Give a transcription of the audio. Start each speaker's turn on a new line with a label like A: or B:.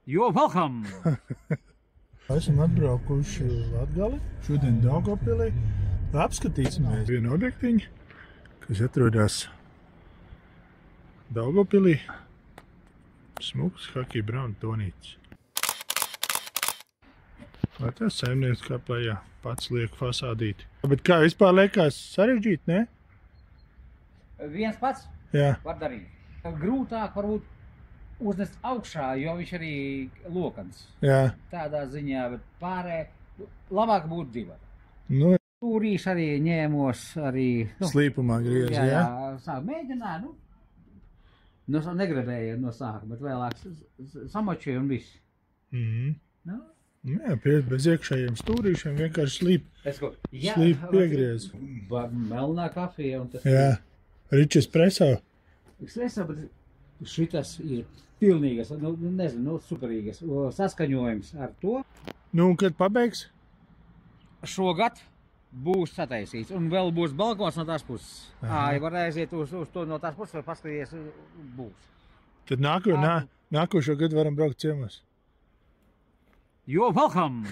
A: You're welcome!
B: Esam atbraukuši Latgali, šodien Daugavpilī. Apskatīsimies vienu objektiņu, kas atrodas Daugavpilī. Smuks Haki Braun tonīts. Vai tas saimnieks kāpējā pats liek fasādīti. Bet kā vispār liekas sarežģīt, ne?
A: Viens pats
B: Jā.
A: var darīt. Grūtāk varbūt uznest augšā, jo viņš arī lokans.
B: Jā.
A: Tādā ziņā, bet labāk būtu divi.
B: Nu,
A: Turīši arī ņēmos arī...
B: slīpumā griez, jā?
A: Jā, sāk mēģināt, negribēju no sākuma, bet vēlāk samočēju un viss.
B: Jā, bez iekšējiem stūrīšiem vienkārši slīp piegriez.
A: Melnā kafija un tas...
B: Jā, rich espresso.
A: Espresso, bet šitas ir pilnīgas, superīgas saskaņojums ar to.
B: Nu, un kad pabeigs?
A: Šogad būs sataisīts, un vēl būs balkons no tās puses. Ja var aiziet uz to no tās puses, vai paskatīties, būs.
B: Tad nākošo gadu varam braukt ciemos.
A: You're welcome!